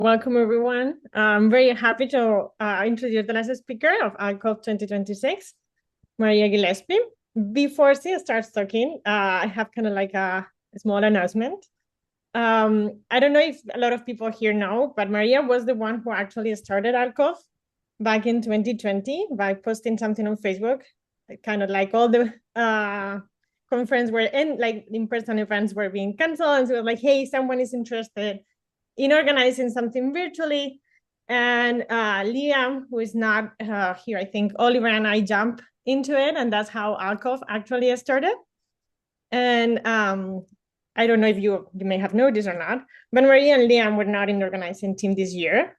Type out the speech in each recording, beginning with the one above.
Welcome, everyone. I'm very happy to introduce the last speaker of ALCOF 2026, Maria Gillespie. Before she starts talking, I have kind of like a small announcement. I don't know if a lot of people here know, but Maria was the one who actually started ALCOF back in 2020 by posting something on Facebook, kind of like all the conference were in, like in-person events were being canceled. And so it was like, hey, someone is interested in organizing something virtually. And Liam, who is not here, I think Oliver and I jump into it. And that's how ALCOF actually started. And I don't know if you may have noticed or not, but Maria and Liam were not in the organizing team this year.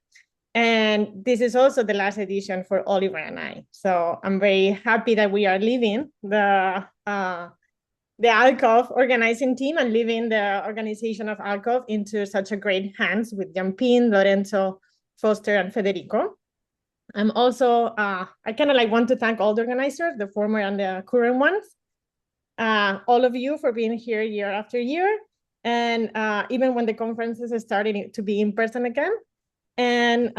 And this is also the last edition for Oliver and I. So I'm very happy that we are leaving the ALCOF organizing team and leaving the organization of ALCOF into such a great hands with Jampin, Lorenzo, Foster, and Federico. I'm also, I kind of like want to thank all the organizers, the former and the current ones, all of you for being here year after year. And even when the conferences are starting to be in person again. And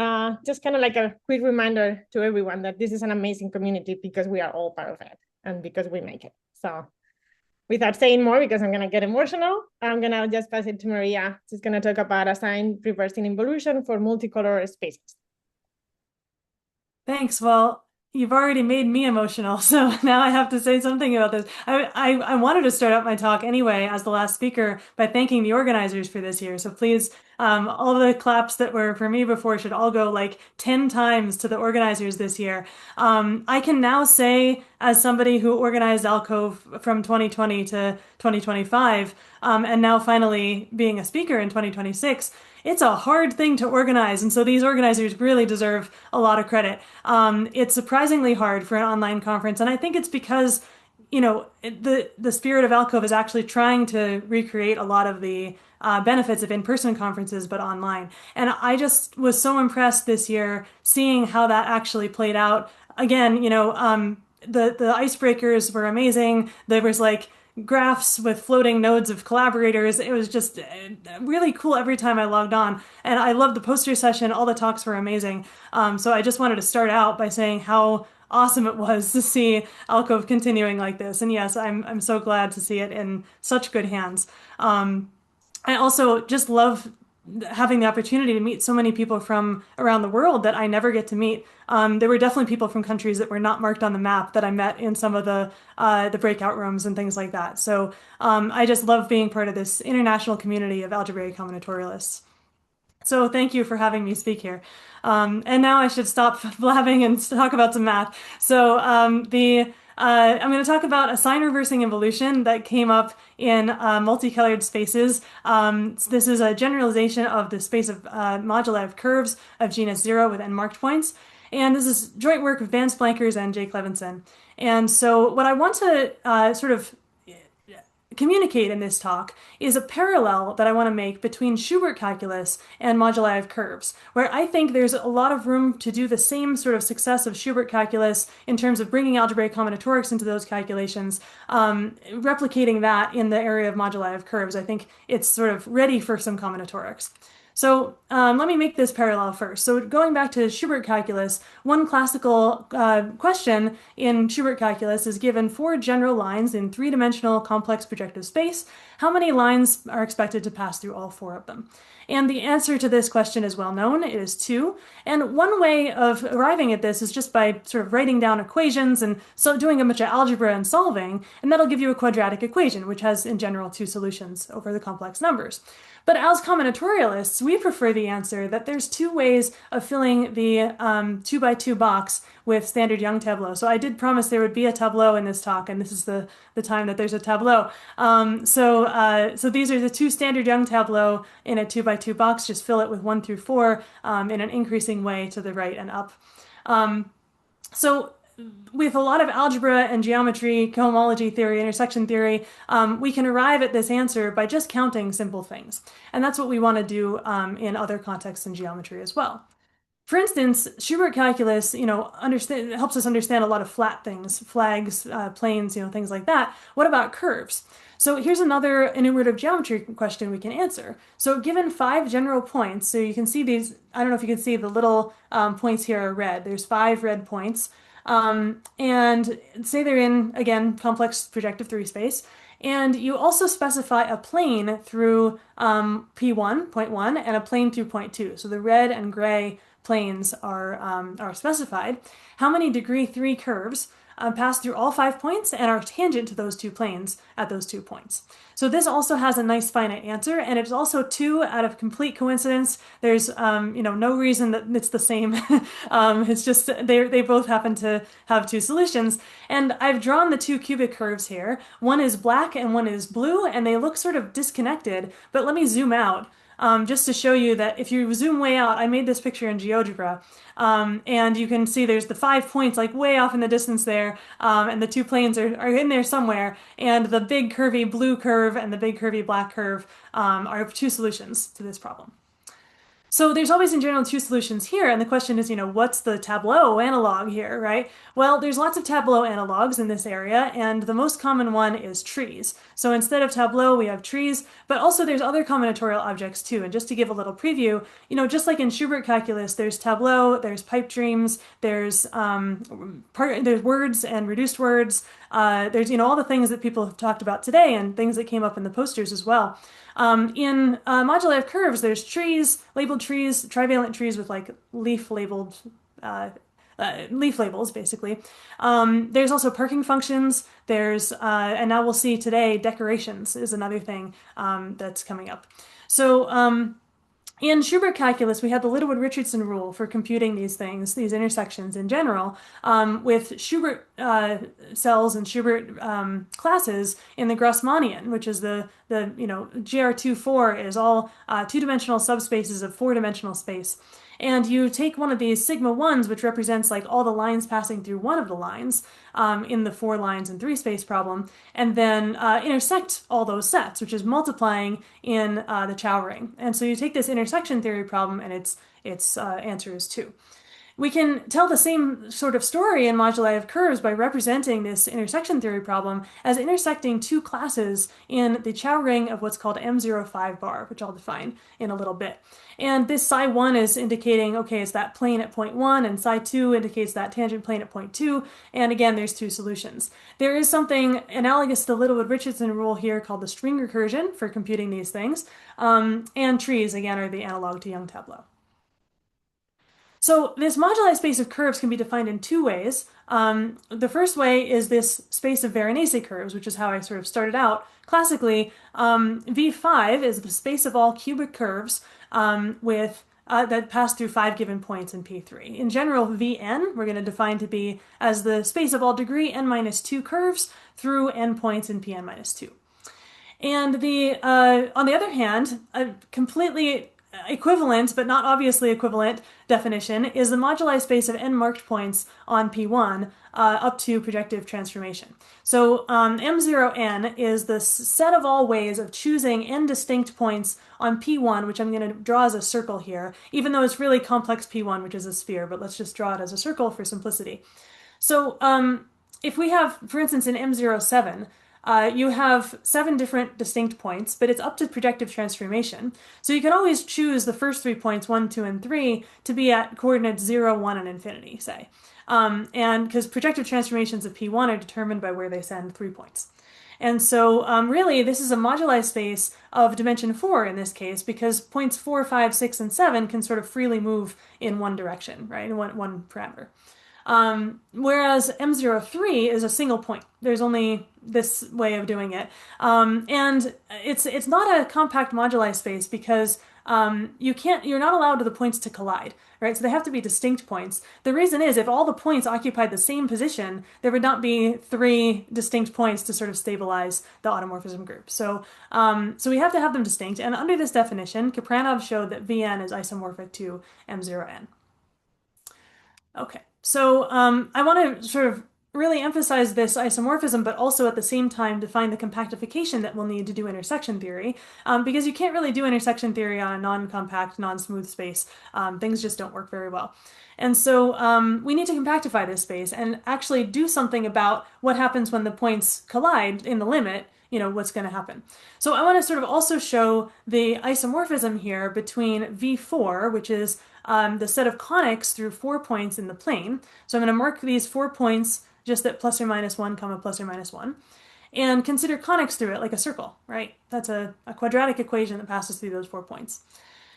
just kind of like a quick reminder to everyone that this is an amazing community because we are all part of it and because we make it. So without saying more, because I'm going to get emotional, I'm going to just pass it to Maria. She's going to talk about assigned reversing involution for multicolor spaces. Thanks. Well, you've already made me emotional, so now I have to say something about this. I wanted to start out my talk anyway as the last speaker by thanking the organizers for this year. So please, all the claps that were for me before should all go like 10 times to the organizers this year. I can now say, as somebody who organized Alcove from 2020 to 2025, and now finally being a speaker in 2026, it's a hard thing to organize, and so these organizers really deserve a lot of credit. It's surprisingly hard for an online conference, and I think it's because, the spirit of Alcove is actually trying to recreate a lot of the benefits of in-person conferences, but online. And I just was so impressed this year seeing how that actually played out. Again, the icebreakers were amazing. There was like graphs with floating nodes of collaborators. It was just really cool every time I logged on. And I loved the poster session. All the talks were amazing. So I just wanted to start out by saying how awesome it was to see Alcove continuing like this. And yes, I'm so glad to see it in such good hands. I also just love having the opportunity to meet so many people from around the world that I never get to meet. There were definitely people from countries that were not marked on the map that I met in some of the breakout rooms and things like that. So I just love being part of this international community of algebraic combinatorialists. So thank you for having me speak here. And now I should stop blabbing and talk about some math. So I'm going to talk about a sign reversing involution that came up in multicolored spaces. So this is a generalization of the space of moduli of curves of genus 0 with n-marked points. And this is joint work of Vance Blankers and Jake Levinson. And so what I want to sort of communicate in this talk is a parallel that I want to make between Schubert calculus and moduli of curves, where I think there's a lot of room to do the same sort of success of Schubert calculus in terms of bringing algebraic combinatorics into those calculations, replicating that in the area of moduli of curves. I think it's sort of ready for some combinatorics. So let me make this parallel first. So going back to Schubert calculus, one classical question in Schubert calculus is given four general lines in three-dimensional complex projective space. How many lines are expected to pass through all four of them? And the answer to this question is well known. It is two. And one way of arriving at this is just by sort of writing down equations and so doing a bunch of algebra and solving, and that'll give you a quadratic equation, which has in general two solutions over the complex numbers. But as combinatorialists, we prefer the answer that there's two ways of filling the 2 by 2 box with standard Young tableau. So I did promise there would be a tableau in this talk, and this is the time that there's a tableau. So these are the two standard Young tableau in a 2 by 2 box. Just fill it with 1 through 4 in an increasing way to the right and up. So with a lot of algebra and geometry, cohomology theory, intersection theory, we can arrive at this answer by just counting simple things. And that's what we want to do in other contexts in geometry as well. For instance, Schubert calculus, understand helps us understand a lot of flat things, flags, planes, things like that. What about curves? So here's another enumerative geometry question we can answer. So given 5 general points, so you can see these, I don't know if you can see the little points here are red. There's 5 red points. And say they're in, again, complex projective 3 space. And you also specify a plane through P1, point 1, and a plane through point 2. So the red and gray planes are specified. How many degree 3 curves pass through all 5 points and are tangent to those 2 planes at those 2 points? So this also has a nice finite answer, and it's also 2 out of complete coincidence. There's no reason that it's the same. It's just they both happen to have 2 solutions. And I've drawn the 2 cubic curves here. One is black and one is blue, and they look sort of disconnected. But let me zoom out. Just to show you that if you zoom way out, I made this picture in GeoGebra, and you can see there's the 5 points like way off in the distance there, and the 2 planes are in there somewhere, and the big curvy blue curve and the big curvy black curve are 2 solutions to this problem. So there's always in general 2 solutions here, and the question is, what's the Tableau analog here, right? Well, there's lots of Tableau analogs in this area, and the most common one is trees. So instead of Tableau, we have trees, but also there's other combinatorial objects too. And just to give a little preview, just like in Schubert calculus, there's Tableau, there's pipe dreams, there's words and reduced words. There's all the things that people have talked about today and things that came up in the posters as well. In moduli of curves, there's trees, labeled trees, trivalent trees with like leaf labeled leaf labels, basically. There's also parking functions. There's and now we'll see today decorations is another thing that's coming up. So in Schubert calculus, we had the Littlewood-Richardson rule for computing these things, these intersections in general, with Schubert cells and Schubert classes in the Grassmannian, which is the GR24 is all 2-dimensional subspaces of 4-dimensional space. And you take one of these sigma 1s, which represents like all the lines passing through one of the lines in the 4 lines and 3 space problem, and then intersect all those sets, which is multiplying in the Chow ring. And so you take this intersection theory problem, and its answer is 2. We can tell the same sort of story in moduli of curves by representing this intersection theory problem as intersecting 2 classes in the Chow ring of what's called M05 bar, which I'll define in a little bit. And this psi 1 is indicating, okay, it's that plane at point 1, and psi 2 indicates that tangent plane at point 2, and again, there's 2 solutions. There is something analogous to the Littlewood-Richardson rule here called the string recursion for computing these things, and trees, again, are the analog to Young Tableau. So this moduli space of curves can be defined in 2 ways. The first way is this space of Veronese curves, which is how I sort of started out. Classically, V5 is the space of all cubic curves that pass through 5 given points in P3. In general, Vn we're going to define to be as the space of all degree n minus 2 curves through n points in Pn minus 2. And on the other hand, a completely equivalent, but not obviously equivalent definition is the moduli space of n marked points on P1 up to projective transformation. So M0n is the set of all ways of choosing n distinct points on P1, which I'm going to draw as a circle here, even though it's really complex P1, which is a sphere, but let's just draw it as a circle for simplicity. So if we have, for instance, in M07, you have 7 different distinct points, but it's up to projective transformation. So you can always choose the first 3 points, 1, 2, and 3, to be at coordinates 0, 1, and infinity, say. And because projective transformations of P1 are determined by where they send 3 points. And so really, this is a moduli space of dimension 4 in this case, because points 4, 5, 6, and 7 can sort of freely move in one direction, right, in one parameter. Whereas M03 is a single point. There's only this way of doing it. And it's not a compact moduli space because you're not allowed the points to collide, right? So they have to be distinct points. The reason is if all the points occupied the same position, there would not be 3 distinct points to sort of stabilize the automorphism group. So we have to have them distinct. And under this definition, Kapranov showed that Vn is isomorphic to M0n. Okay. So I want to sort of really emphasize this isomorphism, but also at the same time define the compactification that we'll need to do intersection theory, because you can't really do intersection theory on a non-compact, non-smooth space. Things just don't work very well. And so we need to compactify this space and actually do something about what happens when the points collide in the limit, what's going to happen. So I want to sort of also show the isomorphism here between V4, which is the set of conics through 4 points in the plane. So I'm going to mark these 4 points just at plus or minus 1, comma, plus or minus 1, and consider conics through it like a circle, right? That's a quadratic equation that passes through those 4 points.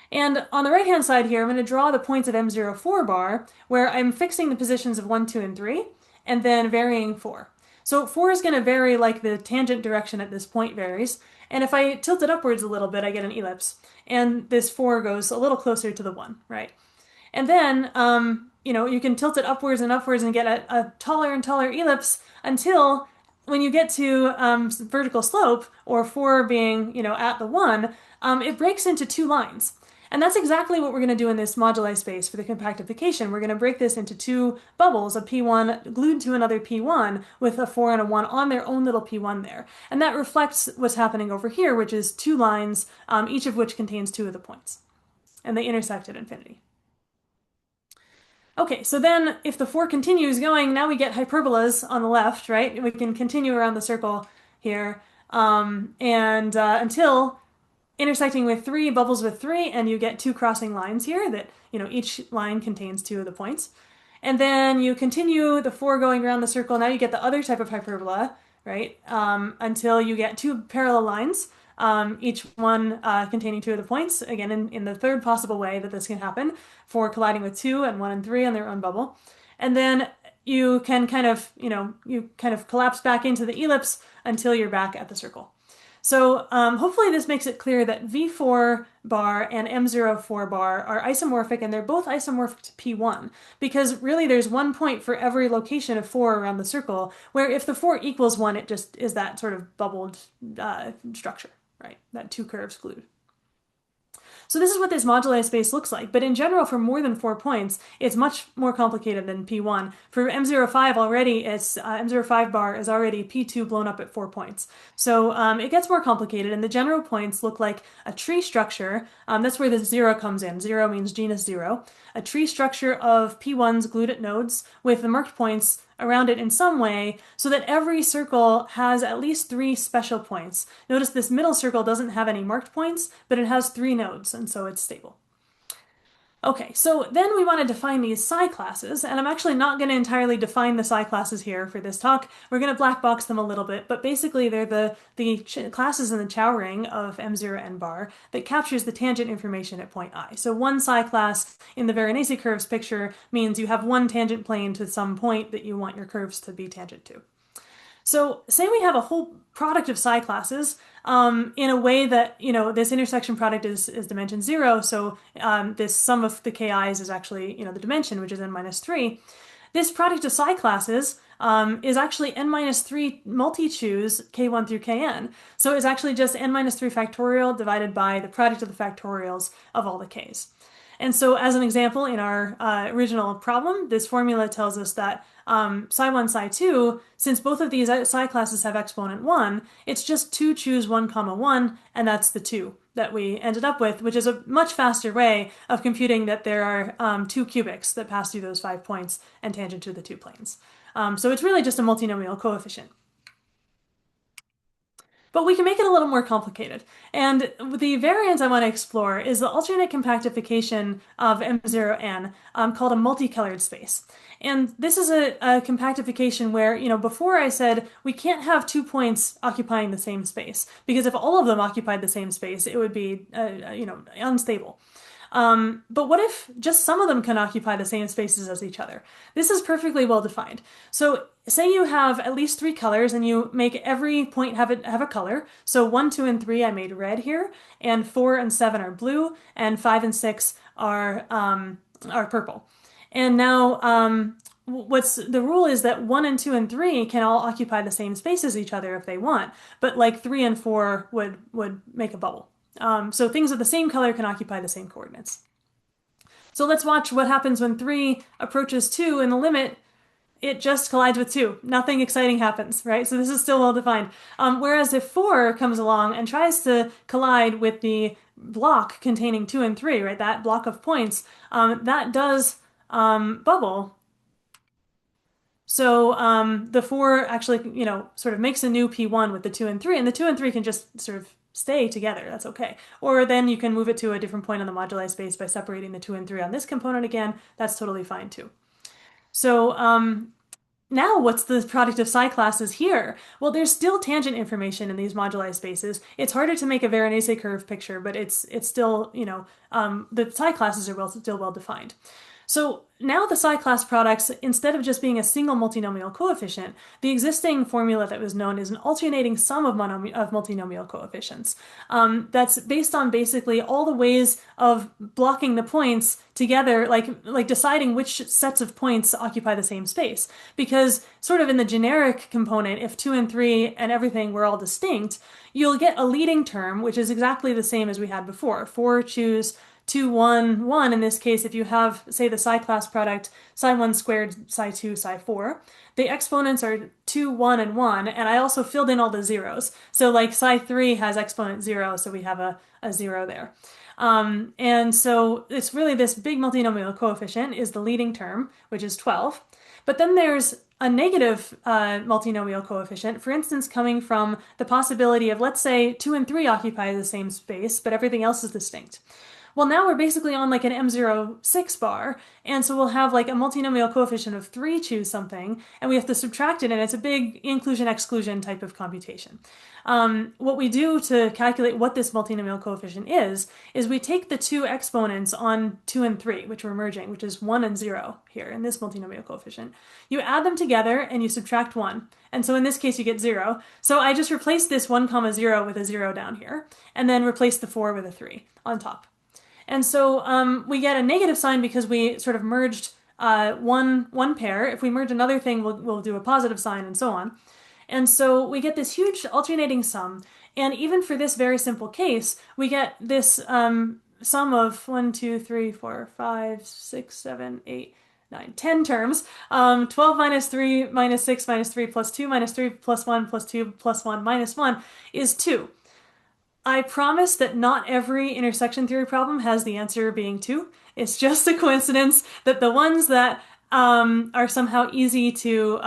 And on the right-hand side here, I'm going to draw the points of M04 bar, where I'm fixing the positions of 1, 2, and 3, and then varying 4. So 4 is going to vary like the tangent direction at this point varies, and if I tilt it upwards a little bit, I get an ellipse, and this 4 goes a little closer to the 1, right? And then, you can tilt it upwards and get a taller and taller ellipse until when you get to vertical slope, or 4 being, at the 1, it breaks into 2 lines. And that's exactly what we're going to do in this moduli space for the compactification. We're going to break this into 2 bubbles, a P1 glued to another P1 with a 4 and a 1 on their own little P1 there. And that reflects what's happening over here, which is 2 lines, each of which contains 2 of the points. And they intersect at infinity. Okay, so then if the 4 continues going, now we get hyperbolas on the left, right? We can continue around the circle here, until intersecting with 3 bubbles with 3, and you get 2 crossing lines here that, each line contains 2 of the points. And then you continue the 4 going around the circle. Now you get the other type of hyperbola, right? Until you get 2 parallel lines, each one containing 2 of the points, again, in the third possible way that this can happen, 4 colliding with 2 and 1 and 3 on their own bubble. And then you can kind of collapse back into the ellipse until you're back at the circle. So hopefully this makes it clear that V4 bar and M04 bar are isomorphic, and they're both isomorphic to P1, because really there's 1 point for every location of 4 around the circle, where if the 4 equals 1, it just is that sort of bubbled structure, right? That 2 curves glued. So this is what this moduli space looks like, but in general, for more than 4 points, it's much more complicated than P1. For M05 already, M05 bar is already P2 blown up at 4 points. So it gets more complicated, and the general points look like a tree structure. That's where the 0 comes in. 0 means genus 0. A tree structure of P1s glued at nodes with the marked points around it in some way, so that every circle has at least 3 special points. Notice this middle circle doesn't have any marked points, but it has 3 nodes, and so it's stable. Okay, so then we want to define these psi classes, and I'm actually not going to entirely define the psi classes here for this talk. We're going to black box them a little bit, but basically they're the classes in the Chow ring of M0n bar that captures the tangent information at point I. So one psi class in the Veronese curves picture means you have one tangent plane to some point that you want your curves to be tangent to. So say we have a whole product of psi classes in a way that, this intersection product is dimension 0, so this sum of the ki's is actually, the dimension, which is n minus 3. This product of psi classes is actually n minus 3 multi-choose k1 through kn. So it's actually just n minus 3 factorial divided by the product of the factorials of all the k's. And so as an example, in our original problem, this formula tells us that psi1, psi2, since both of these psi classes have exponent 1, it's just 2 choose 1 comma 1, and that's the 2 that we ended up with, which is a much faster way of computing that there are 2 cubics that pass through those 5 points and tangent to the 2 planes. So it's really just a multinomial coefficient. But we can make it a little more complicated. And the variant I want to explore is the alternate compactification of M0n called a multicolored space. And this is a compactification where, before I said we can't have 2 points occupying the same space, because if all of them occupied the same space, it would be, unstable. But what if just some of them can occupy the same spaces as each other? This is perfectly well defined. So say you have at least 3 colors and you make every point have a color. So 1, 2, and 3 I made red here, and 4 and 7 are blue, and 5 and 6 are purple. And now what's the rule is that 1 and 2 and 3 can all occupy the same space as each other if they want, but like 3 and 4 would make a bubble. So things of the same color can occupy the same coordinates. So let's watch what happens when 3 approaches 2 in the limit it just collides with 2. Nothing exciting happens, right? So this is still well defined. Whereas if 4 comes along and tries to collide with the block containing 2 and 3, right, that block of points, that does bubble. So the 4 actually, sort of makes a new P1 with the 2 and 3, and the 2 and 3 can just sort of stay together. That's okay. Or then you can move it to a different point on the moduli space by separating the 2 and 3 on this component again. That's totally fine too. So now what's the product of psi classes here? Well, there's still tangent information in these moduli spaces. It's harder to make a Veronese curve picture, but it's still, the psi classes are still well defined. So now the psi class products, instead of just being a single multinomial coefficient, the existing formula that was known is an alternating sum of multinomial coefficients. That's based on basically all the ways of blocking the points together, like deciding which sets of points occupy the same space. Because sort of in the generic component, if 2 and 3 and everything were all distinct, you'll get a leading term, which is exactly the same as we had before. 4 choose 2, 1, 1. In this case, if you have, say, the psi class product, psi 1 squared, psi 2, psi 4, the exponents are 2, 1, and 1, and I also filled in all the zeros. So like psi 3 has exponent 0, so we have a 0 there. And so it's really this big multinomial coefficient is the leading term, which is 12. But then there's a negative multinomial coefficient, for instance, coming from the possibility of, let's say, 2 and 3 occupy the same space, but everything else is distinct. Well, now we're basically on like an M06 bar, and so we'll have like a multinomial coefficient of 3 choose something, and we have to subtract it, and it's a big inclusion-exclusion type of computation. What we do to calculate what this multinomial coefficient is we take the 2 exponents on 2 and 3, which we're merging, which is 1 and 0 here in this multinomial coefficient. You add them together, and you subtract 1. And so in this case, you get 0. So I just replace this 1 comma 0 with a 0 down here, and then replace the 4 with a 3 on top. And so we get a negative sign because we sort of merged one pair. If we merge another thing, we'll do a positive sign and so on. And so we get this huge alternating sum. And even for this very simple case, we get this sum of 1, 2, 3, 4, 5, 6, 7, 8, 9, 10 terms. 12 minus 3 minus 6 minus 3 plus 2 minus 3 plus 1 plus 2 plus 1 minus 1 is 2. I promise that not every intersection theory problem has the answer being 2. It's just a coincidence that the ones that are somehow easy to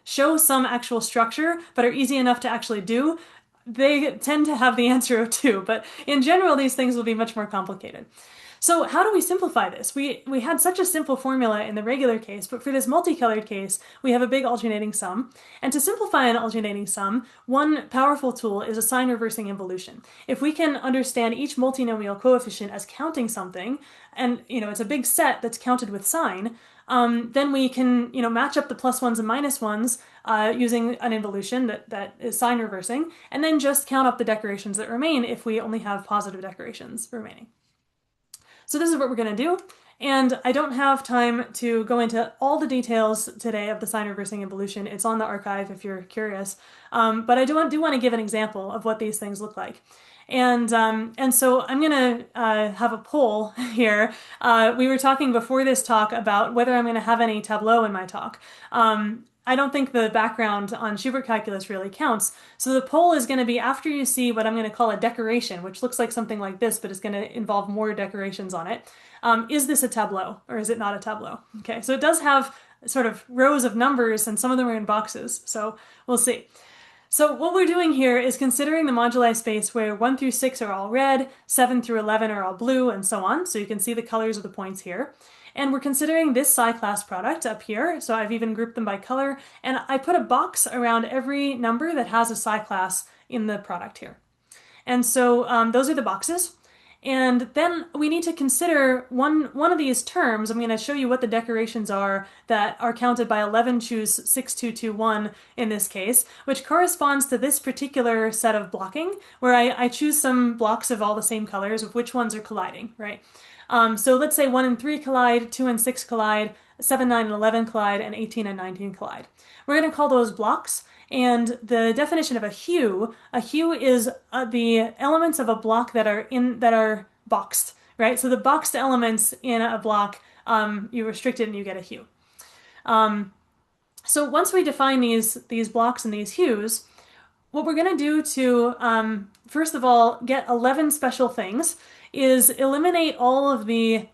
show some actual structure but are easy enough to actually do, they tend to have the answer of 2. But in general, these things will be much more complicated. So how do we simplify this? We had such a simple formula in the regular case, but for this multicolored case, we have a big alternating sum. And to simplify an alternating sum, one powerful tool is a sign reversing involution. If we can understand each multinomial coefficient as counting something, and it's a big set that's counted with sign, then we can match up the plus ones and minus ones using an involution that is sign reversing, and then just count up the decorations that remain if we only have positive decorations remaining. So this is what we're going to do, and I don't have time to go into all the details today of the sign reversing involution. It's on the archive if you're curious, but I do want to give an example of what these things look like. And so I'm going to have a poll here. We were talking before this talk about whether I'm going to have any tableau in my talk. I don't think the background on Schubert calculus really counts. So the poll is going to be after you see what I'm going to call a decoration, which looks like something like this, but is going to involve more decorations on it. Is this a tableau or is it not a tableau? Okay, so it does have sort of rows of numbers and some of them are in boxes. So we'll see. So what we're doing here is considering the moduli space where 1 through 6 are all red, 7 through 11 are all blue, and so on. So you can see the colors of the points here. And we're considering this psi class product up here. So I've even grouped them by color. And I put a box around every number that has a psi class in the product here. And so those are the boxes. And then we need to consider one of these terms. I'm going to show you what the decorations are that are counted by 11 choose 6221 in this case, which corresponds to this particular set of blocking, where I choose some blocks of all the same colors of which ones are colliding, right? So let's say 1 and 3 collide, 2 and 6 collide, 7, 9, and 11 collide, and 18 and 19 collide. We're going to call those blocks. And the definition of a hue is the elements of a block that are boxed, right? So the boxed elements in a block, you restrict it and you get a hue. So once we define these blocks and these hues, what we're going to do to, first of all, get 11 special things is eliminate all of the,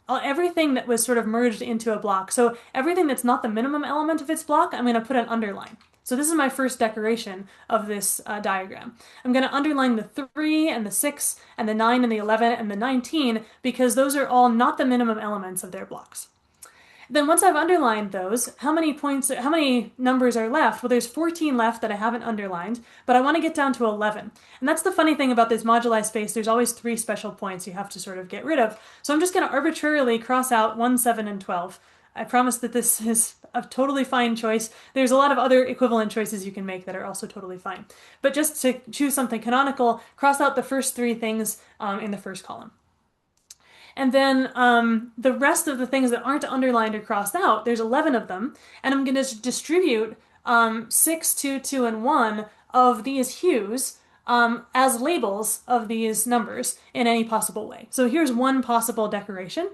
everything that was sort of merged into a block. So everything that's not the minimum element of its block, I'm going to put an underline. So this is my first decoration of this diagram. I'm going to underline the 3 and the 6 and the 9 and the 11 and the 19 because those are all not the minimum elements of their blocks. Then once I've underlined those, how many numbers are left? Well, there's 14 left that I haven't underlined, but I want to get down to 11. And that's the funny thing about this moduli space. There's always 3 special points you have to sort of get rid of. So I'm just going to arbitrarily cross out 1, 7, and 12. I promise that this is a totally fine choice. There's a lot of other equivalent choices you can make that are also totally fine. But just to choose something canonical, cross out the first 3 things in the first column. And then the rest of the things that aren't underlined or crossed out, there's 11 of them, and I'm going to distribute 6, 2, 2, and 1 of these hues as labels of these numbers in any possible way. So here's one possible decoration.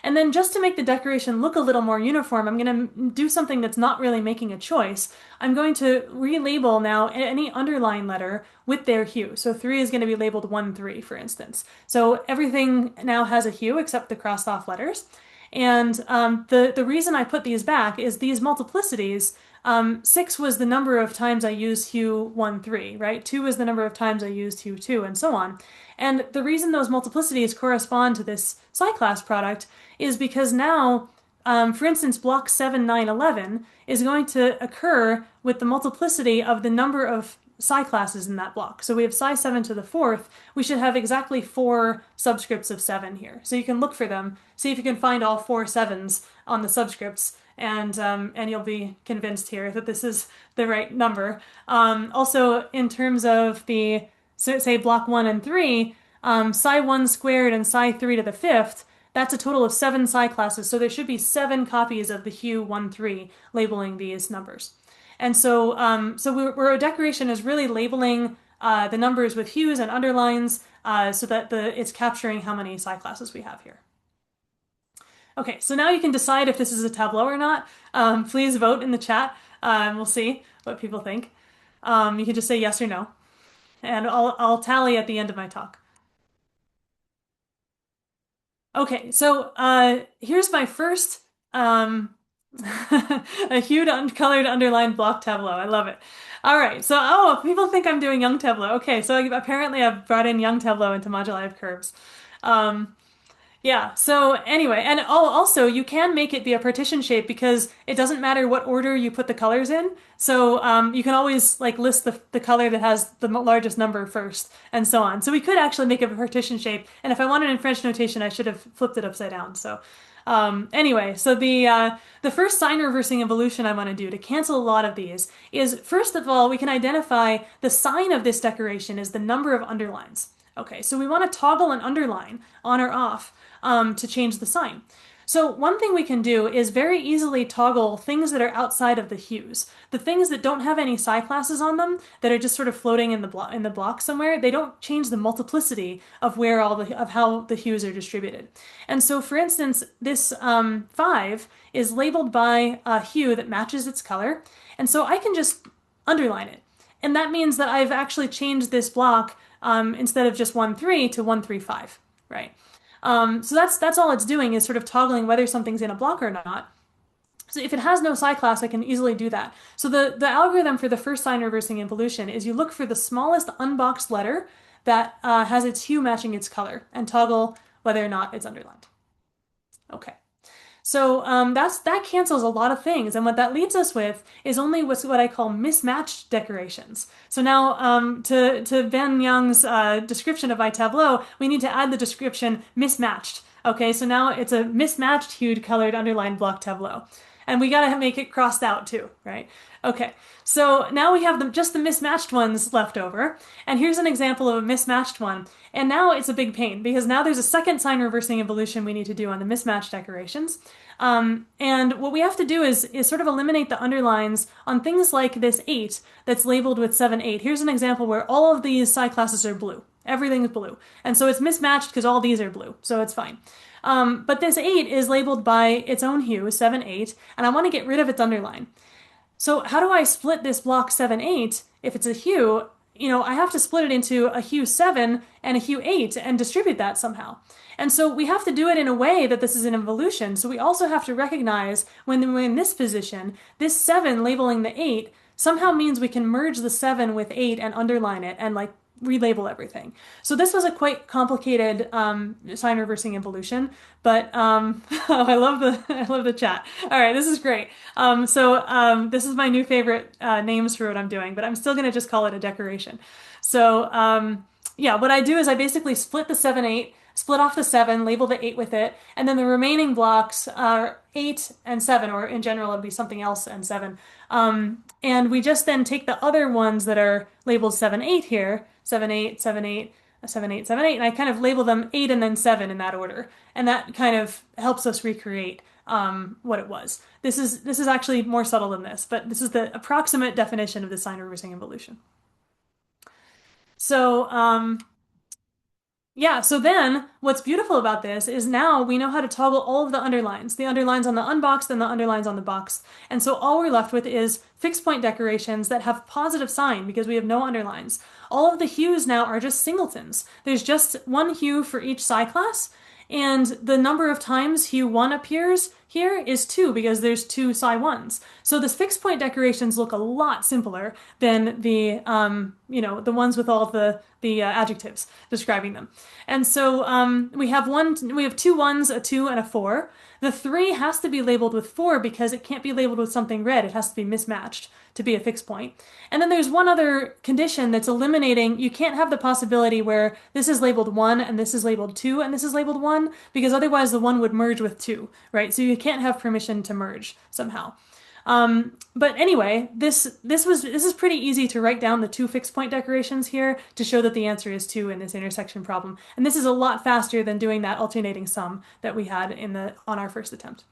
And then just to make the decoration look a little more uniform, I'm going to do something that's not really making a choice. I'm going to relabel now any underline letter with their hue. So 3 is going to be labeled 1, 3, for instance. So everything now has a hue except the crossed off letters. And the reason I put these back is these multiplicities. 6 was the number of times I used hue 1, 3, right? 2 was the number of times I used hue 2, and so on. And the reason those multiplicities correspond to this psi-class product is because now, for instance, block 7, 9, 11 is going to occur with the multiplicity of the number of psi-classes in that block. So we have psi 7 to the 4th. We should have exactly 4 subscripts of 7 here. So you can look for them, see if you can find all 4 7s on the subscripts, and you'll be convinced here that this is the right number. Also, in terms of the, so say block 1 and 3, psi 1 squared and psi 3 to the 5th, that's a total of 7 psi classes, so there should be 7 copies of the hue 1, 3 labeling these numbers. And so, where a decoration is really labeling the numbers with hues and underlines so that it's capturing how many psi classes we have here. Okay, so now you can decide if this is a tableau or not. Please vote in the chat. We'll see what people think. You can just say yes or no, and I'll tally at the end of my talk. Okay, so here's my first a hued colored underlined block tableau. I love it. All right, so people think I'm doing young tableau. Okay, so apparently I've brought in young tableau into moduli of curves. Yeah, so anyway, and also you can make it be a partition shape because it doesn't matter what order you put the colors in. So you can always like list the color that has the largest number first and so on. So we could actually make it a partition shape. And if I wanted in French notation, I should have flipped it upside down. So anyway, so the first sign reversing involution I want to do to cancel a lot of these is, first of all, we can identify the sign of this decoration is the number of underlines. Okay, so we want to toggle an underline on or off to change the sign. So one thing we can do is very easily toggle things that are outside of the hues. The things that don't have any psi classes on them, that are just sort of floating in the block somewhere, they don't change the multiplicity of where of how the hues are distributed. And so, for instance, this 5 is labeled by a hue that matches its color, and so I can just underline it. And that means that I've actually changed this block instead of just 1, 3 to 1, 3, 5, right? So that's all it's doing is sort of toggling whether something's in a block or not. So if it has no psi class, I can easily do that. So the algorithm for the first sign reversing involution is you look for the smallest unboxed letter that has its hue matching its color and toggle whether or not it's underlined. Okay. So that cancels a lot of things, and what that leaves us with is only what I call mismatched decorations. So now to Van Young's description of my tableau, we need to add the description mismatched. Okay, so now it's a mismatched hued colored underlined block tableau. And we gotta make it crossed out too, right? Okay, so now we have just the mismatched ones left over. And here's an example of a mismatched one. And now it's a big pain because now there's a second sign reversing involution we need to do on the mismatched decorations. And what we have to do is sort of eliminate the underlines on things like this 8 that's labeled with 7, 8. Here's an example where all of these psi classes are blue. Everything is blue. And so it's mismatched because all these are blue, so it's fine. But this 8 is labeled by its own hue, 7, 8, and I want to get rid of its underline. So how do I split this block 7, 8? If it's a hue, I have to split it into a hue 7 and a hue 8 and distribute that somehow. And so we have to do it in a way that this is an involution. So we also have to recognize when we're in this position, this 7 labeling the 8 somehow means we can merge the 7 with 8 and underline it and like relabel everything. So this was a quite complicated sign reversing involution, but oh, I love the chat. All right, this is great. This is my new favorite names for what I'm doing, but I'm still gonna just call it a decoration. So yeah, what I do is I basically split the 7 8, split off the 7, label the 8 with it, and then the remaining blocks are 8 and 7, or in general it'd be something else and 7. And we just then take the other ones that are labeled 7 8 here, 7 8, 7 8, 7 8, 7 8, and I kind of label them 8 and then 7 in that order. And that kind of helps us recreate what it was. This is actually more subtle than this, but this is the approximate definition of the sign reversing involution. So yeah, so then what's beautiful about this is now we know how to toggle all of the underlines on the unboxed and the underlines on the box. And so all we're left with is fixed point decorations that have positive sign because we have no underlines. All of the hues now are just singletons. There's just one hue for each psi class, and the number of times hue 1 appears here is 2 because there's 2 psi 1s. So the fixed point decorations look a lot simpler than the ones with all the adjectives describing them. And so we have 2 1s, a 2, and a 4. The 3 has to be labeled with 4 because it can't be labeled with something red. It has to be mismatched to be a fixed point. And then there's one other condition that's eliminating, you can't have the possibility where this is labeled 1 and this is labeled 2 and this is labeled 1 because otherwise the 1 would merge with 2, right? So you can't have permission to merge somehow. But anyway, this is pretty easy to write down the 2 fixed point decorations here to show that the answer is 2 in this intersection problem. And this is a lot faster than doing that alternating sum that we had on our first attempt.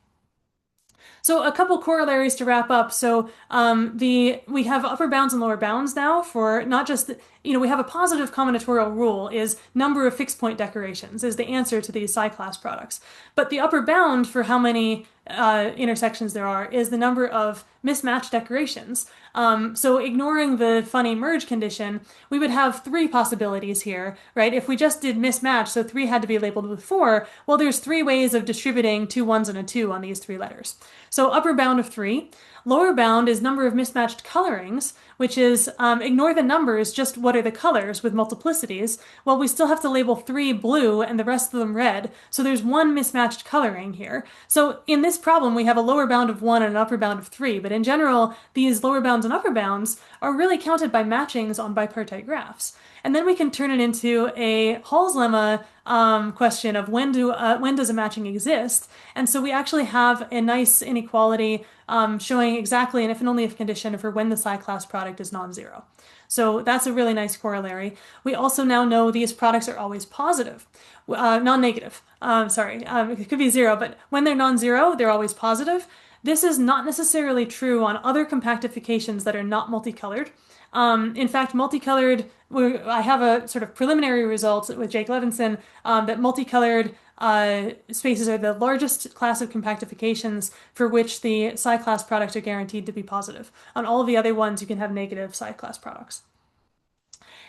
So a couple corollaries to wrap up. So we have upper bounds and lower bounds now for not just, we have a positive combinatorial rule is number of fixed point decorations is the answer to these psi class products. But the upper bound for how many intersections there are is the number of mismatched decorations. So ignoring the funny merge condition, we would have 3 possibilities here, right? If we just did mismatch, so 3 had to be labeled with 4, well, there's 3 ways of distributing 2 1s and a 2 on these 3 letters. So upper bound of 3. Lower bound is number of mismatched colorings, which is ignore the numbers, just what are the colors with multiplicities. Well, we still have to label 3 blue and the rest of them red. So there's 1 mismatched coloring here. So in this problem, we have a lower bound of 1 and an upper bound of 3. But in general, these lower bounds and upper bounds are really counted by matchings on bipartite graphs. And then we can turn it into a Hall's lemma question of when does a matching exist? And so we actually have a nice inequality showing exactly an if and only if condition for when the psi class product is non-zero. So that's a really nice corollary. We also now know these products are always positive, non-negative. It could be 0, but when they're non-zero, they're always positive. This is not necessarily true on other compactifications that are not multicolored. In fact, multicolored, I have a sort of preliminary result with Jake Levinson that multicolored spaces are the largest class of compactifications for which the psi class products are guaranteed to be positive. On all of the other ones, you can have negative psi class products.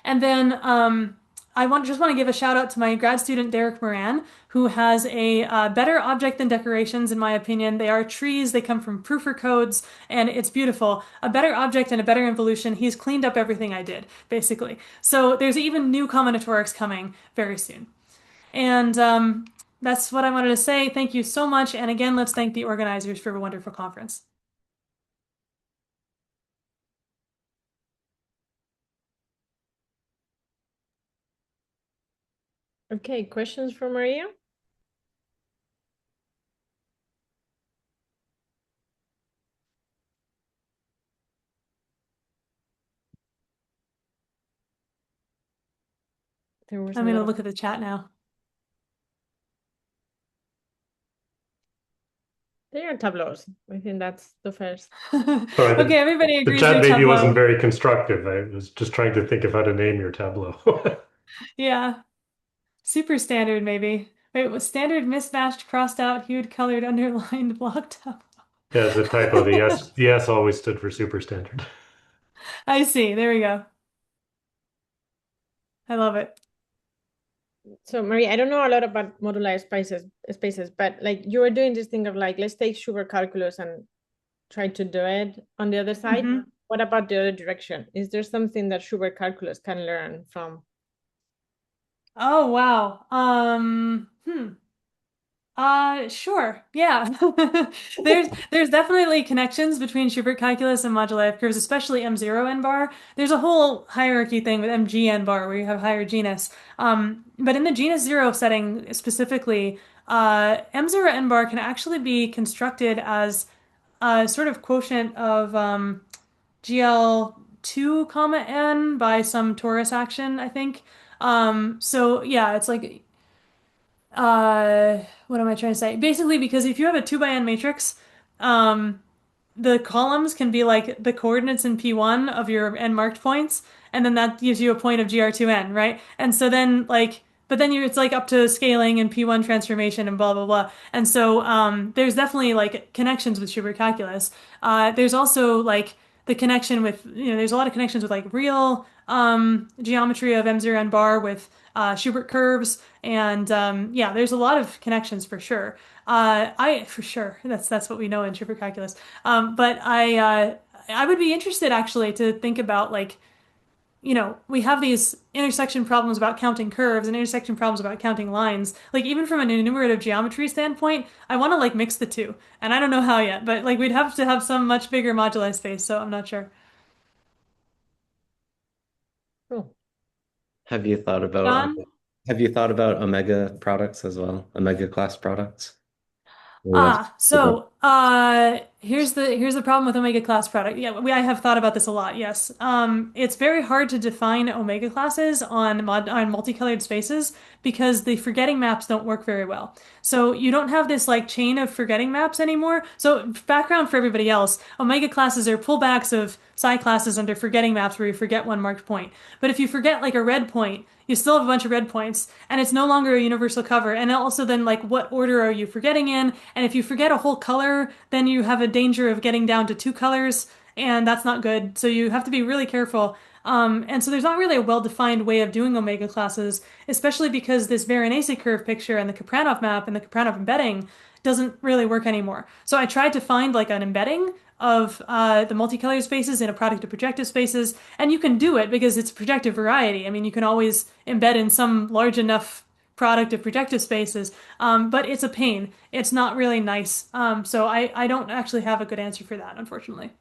And then I just want to give a shout out to my grad student, Derek Moran, who has a better object than decorations, in my opinion. They are trees, they come from proofer codes, and it's beautiful. A better object and a better involution. He's cleaned up everything I did, basically. So there's even new combinatorics coming very soon. And that's what I wanted to say. Thank you so much. And again, let's thank the organizers for a wonderful conference. Okay, questions for Maria? There was I'm a going to lot look of... at the chat now. They are tableaus. I think that's the first. Sorry, Okay, everybody the agrees chat they're maybe wasn't tableau. very constructive. I was just trying to think of how to name your tableau. Yeah, super standard maybe. Wait, was standard mismatched, crossed out, hued, colored, underlined, blocked up? Yeah, it's a typo. The S always stood for superstandard. I see. There we go. I love it. So Maria, I don't know a lot about modular spaces, but like you were doing this thing of like, let's take Schubert calculus and try to do it on the other side. Hmm. What about the other direction? Is there something that Schubert calculus can learn from? Oh, wow. Sure. Yeah. There's definitely connections between Schubert calculus and moduli curves, especially M0 n bar. There's a whole hierarchy thing with MG n bar where you have higher genus. But in the genus zero setting specifically, M0 n bar can actually be constructed as a sort of quotient of GL2 comma n by some torus action, I think. So yeah, it's like what am I trying to say? Basically, because if you have a 2 by n matrix, um, the columns can be like the coordinates in P1 of your n marked points, and then that gives you a point of GR2n, right? And so then like, but then it's like up to scaling and P1 transformation and blah blah blah. And so there's definitely like connections with Schubert calculus. There's also like the connection with, there's a lot of connections with like real geometry of M0 n bar with Schubert curves, and yeah, there's a lot of connections for sure. I for sure that's what we know in Schubert calculus. But I would be interested actually to think about like, we have these intersection problems about counting curves and intersection problems about counting lines. Like even from an enumerative geometry standpoint, I want to like mix the two. And I don't know how yet, but like we'd have to have some much bigger moduli space, so I'm not sure. Oh, Have you thought about John? have you thought about omega products as well? Omega class products? Or that's Here's the problem with omega class product. Yeah, I have thought about this a lot. Yes, it's very hard to define omega classes on multicolored spaces because the forgetting maps don't work very well. So you don't have this like chain of forgetting maps anymore. So background for everybody else, omega classes are pullbacks of psi classes under forgetting maps where you forget one marked point. But if you forget like a red point, you still have a bunch of red points, and it's no longer a universal cover. And also then like what order are you forgetting in? And if you forget a whole color, then you have a danger of getting down to two colors, and that's not good. So you have to be really careful. And so there's not really a well-defined way of doing omega classes, especially because this Veronese curve picture and the Kapranov map and the Kapranov embedding doesn't really work anymore. So I tried to find like an embedding of the multicolored spaces in a product of projective spaces, and you can do it because it's a projective variety. I mean, you can always embed in some large enough product of projective spaces, but it's a pain. It's not really nice. So I don't actually have a good answer for that, unfortunately.